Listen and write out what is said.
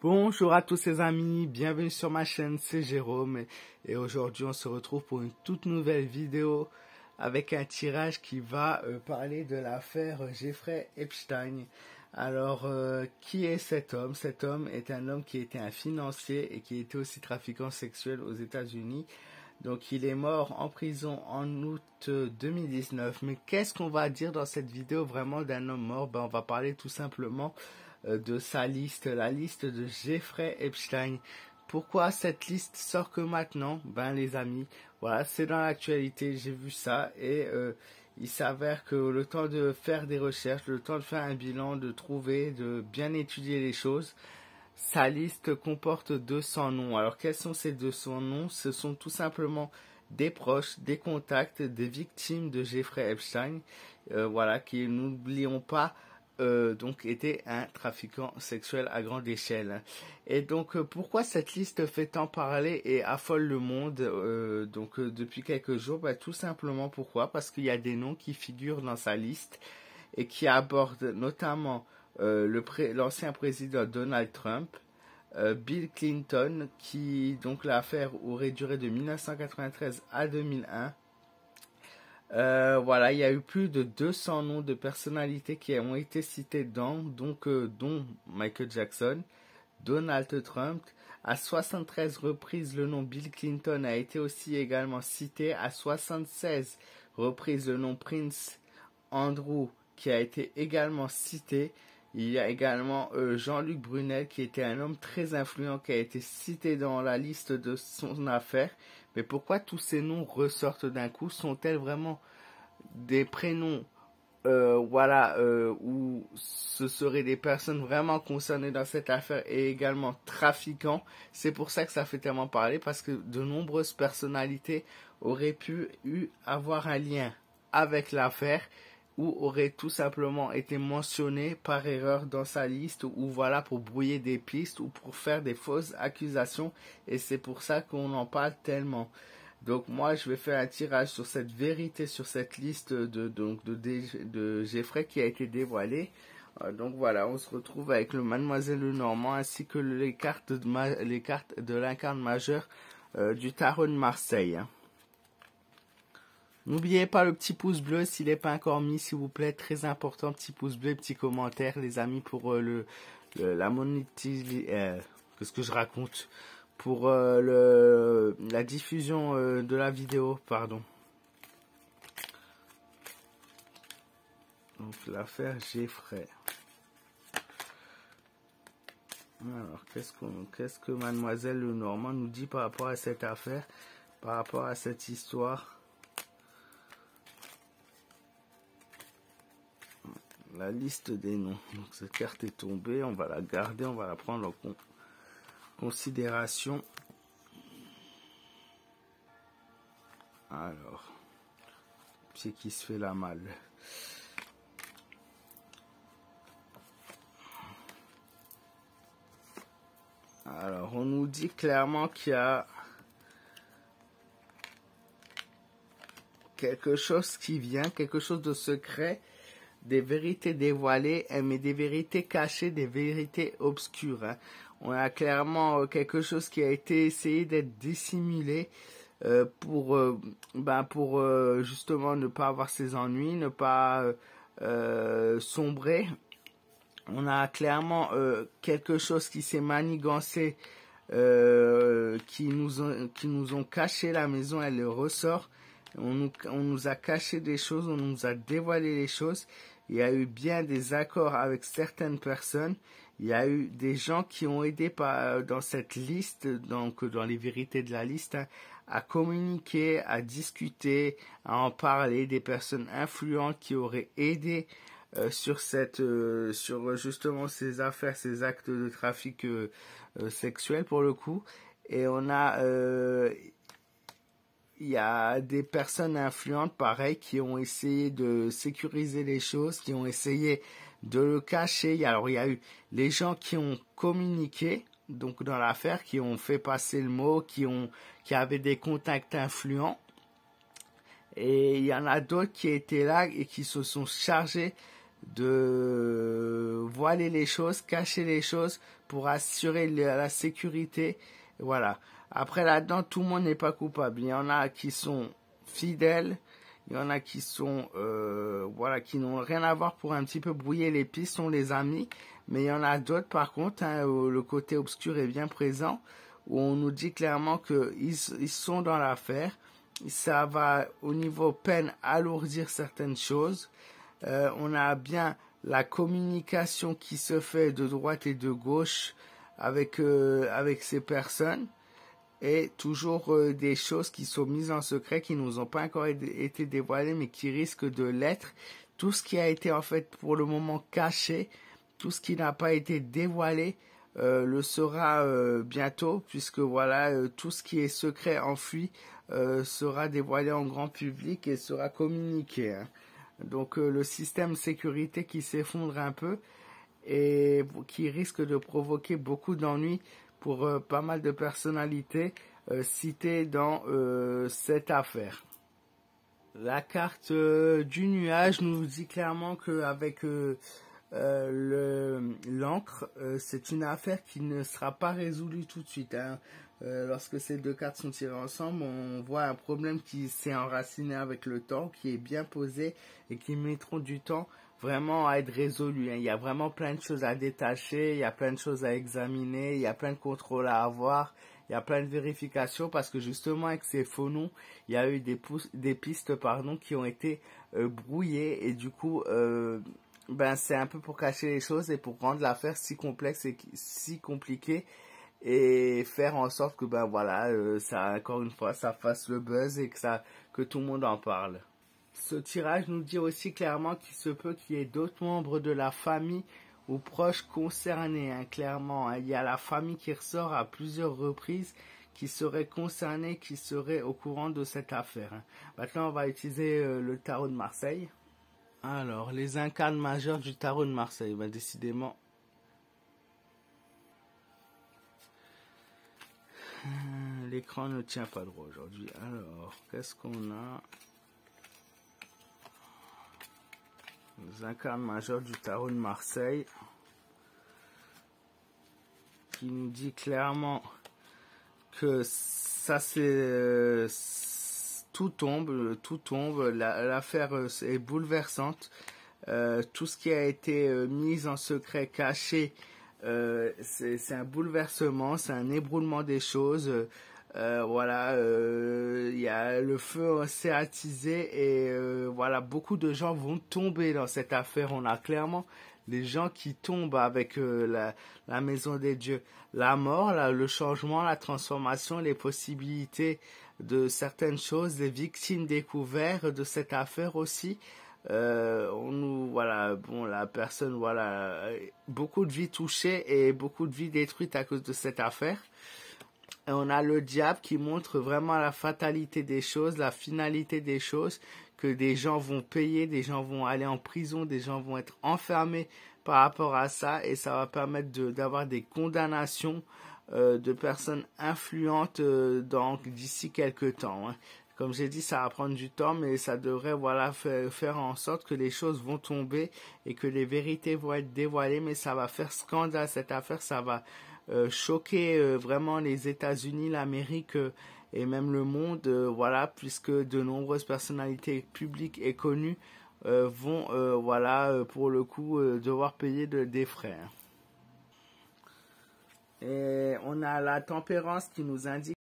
Bonjour à tous les amis, bienvenue sur ma chaîne, c'est Jérôme et aujourd'hui on se retrouve pour une toute nouvelle vidéo avec un tirage qui va parler de l'affaire Jeffrey Epstein. Alors, qui est cet homme? Cet homme est un homme qui était un financier et qui était aussi trafiquant sexuel aux États-Unis. Donc il est mort en prison en août 2019. Mais qu'est-ce qu'on va dire dans cette vidéo vraiment d'un homme mort? On va parler tout simplement de sa liste, la liste de Jeffrey Epstein. Pourquoi cette liste sort que maintenant? Les amis, voilà, c'est dans l'actualité, j'ai vu ça et il s'avère que le temps de faire des recherches, le temps de faire un bilan, de trouver, de bien étudier les choses, sa liste comporte 200 noms. Alors quels sont ces 200 noms? Ce sont tout simplement des proches, des contacts, des victimes de Jeffrey Epstein, voilà, qui, n'oublions pas, donc était un trafiquant sexuel à grande échelle. Et donc pourquoi cette liste fait tant parler et affole le monde depuis quelques jours? Tout simplement pourquoi? Parce qu'il y a des noms qui figurent dans sa liste et qui abordent notamment l'ancien président Donald Trump, Bill Clinton, qui donc l'affaire aurait duré de 1993 à 2001. Voilà, il y a eu plus de 200 noms de personnalités qui ont été cités dont Michael Jackson, Donald Trump. À 73 reprises, le nom Bill Clinton a été aussi également cité. À 76 reprises, le nom Prince Andrew qui a été également cité. Il y a également Jean-Luc Brunel qui était un homme très influent qui a été cité dans la liste de son affaire. Mais pourquoi tous ces noms ressortent d'un coup? Sont-elles vraiment des prénoms où ce seraient des personnes vraiment concernées dans cette affaire et également trafiquants? C'est pour ça que ça fait tellement parler, parce que de nombreuses personnalités auraient pu avoir un lien avec l'affaire ou auraient tout simplement été mentionnées par erreur dans sa liste, ou voilà, pour brouiller des pistes ou pour faire des fausses accusations, et c'est pour ça qu'on en parle tellement. Donc moi je vais faire un tirage sur cette vérité, sur cette liste de Jeffrey qui a été dévoilée. Donc voilà, on se retrouve avec le Mademoiselle Lenormand ainsi que les cartes de l'incarne majeur du tarot de Marseille. N'oubliez pas le petit pouce bleu s'il n'est pas encore mis, s'il vous plaît, très important, petit pouce bleu, petit commentaire les amis pour la monétisation, qu'est-ce que je raconte, pour la diffusion de la vidéo, pardon. Donc l'affaire Jeffrey. Alors qu'est-ce que Mademoiselle Lenormand nous dit par rapport à cette affaire, par rapport à cette histoire? La liste des noms. Donc cette carte est tombée, on va la garder, on va la prendre en considération. Alors, pied qui se fait la malle. Alors, on nous dit clairement qu'il y a quelque chose qui vient, quelque chose de secret, des vérités dévoilées, mais des vérités cachées, des vérités obscures. On a clairement quelque chose qui a été essayé d'être dissimulé pour justement ne pas avoir ses ennuis, ne pas sombrer. On a clairement quelque chose qui s'est manigancé, qui nous ont caché la maison, elle le ressort. On nous a caché des choses, on nous a dévoilé les choses. Il y a eu bien des accords avec certaines personnes. Il y a eu des gens qui ont aidé dans cette liste, donc dans les vérités de la liste, à communiquer, à discuter, à en parler. Des personnes influentes qui auraient aidé sur justement ces affaires, ces actes de trafic sexuel pour le coup. Et il y a des personnes influentes, pareil, qui ont essayé de sécuriser les choses, qui ont essayé de le cacher. Alors, il y a eu les gens qui ont communiqué, donc dans l'affaire, qui ont fait passer le mot, qui avaient des contacts influents. Et il y en a d'autres qui étaient là et qui se sont chargés de voiler les choses, cacher les choses pour assurer la sécurité. Voilà. Après là-dedans, tout le monde n'est pas coupable. Il y en a qui sont fidèles, il y en a qui sont voilà, qui n'ont rien à voir pour un petit peu brouiller les pistes, sont les amis. Mais il y en a d'autres par contre, hein, où le côté obscur est bien présent, où on nous dit clairement qu'ils sont dans l'affaire. Ça va au niveau peine alourdir certaines choses. On a bien la communication qui se fait de droite et de gauche avec ces personnes. Et toujours des choses qui sont mises en secret, qui nous ont pas encore été dévoilées, mais qui risquent de l'être. Tout ce qui a été en fait pour le moment caché, tout ce qui n'a pas été dévoilé, le sera bientôt, puisque voilà, tout ce qui est secret enfui sera dévoilé en grand public et sera communiqué. Hein. Donc le système sécurité qui s'effondre un peu et qui risque de provoquer beaucoup d'ennuis pour pas mal de personnalités citées dans cette affaire. La carte du nuage nous dit clairement qu'avec l'encre, c'est une affaire qui ne sera pas résolue tout de suite. Hein. Lorsque ces deux cartes sont tirées ensemble, on voit un problème qui s'est enraciné avec le temps, qui est bien posé et qui mettront du temps vraiment à être résolu. Hein. Il y a vraiment plein de choses à détacher, il y a plein de choses à examiner, il y a plein de contrôles à avoir, il y a plein de vérifications parce que justement avec ces faux noms, il y a eu des pistes qui ont été brouillées et du coup c'est un peu pour cacher les choses et pour rendre l'affaire si complexe et si compliquée et faire en sorte que ça encore une fois ça fasse le buzz et que tout le monde en parle. Ce tirage nous dit aussi clairement qu'il se peut qu'il y ait d'autres membres de la famille ou proches concernés. Hein, clairement, hein. Il y a la famille qui ressort à plusieurs reprises, qui seraient concernés, qui seraient au courant de cette affaire. Hein. Maintenant, on va utiliser le tarot de Marseille. Alors, les incarnes majeurs du tarot de Marseille. Décidément, l'écran ne tient pas droit aujourd'hui. Alors, qu'est-ce qu'on a? Les incarnes majeurs du tarot de Marseille qui nous dit clairement que ça c'est tout tombe, l'affaire est bouleversante, tout ce qui a été mis en secret, caché, c'est un bouleversement, c'est un ébroulement des choses. Y a le feu s'est attisé et beaucoup de gens vont tomber dans cette affaire. On a clairement des gens qui tombent avec la maison des dieux, la mort, le changement, la transformation, les possibilités de certaines choses, des victimes découvertes de cette affaire aussi. La personne, beaucoup de vies touchées et beaucoup de vies détruites à cause de cette affaire. Et on a le diable qui montre vraiment la fatalité des choses, la finalité des choses, que des gens vont payer, des gens vont aller en prison, des gens vont être enfermés par rapport à ça, et ça va permettre d'avoir des condamnations de personnes influentes d'ici quelques temps. Hein. Comme j'ai dit, ça va prendre du temps, mais ça devrait faire en sorte que les choses vont tomber et que les vérités vont être dévoilées, mais ça va faire scandale cette affaire, ça va choquer vraiment les États-Unis, l'Amérique et même le monde, puisque de nombreuses personnalités publiques et connues vont, pour le coup, devoir payer des frais. Et on a la tempérance qui nous indique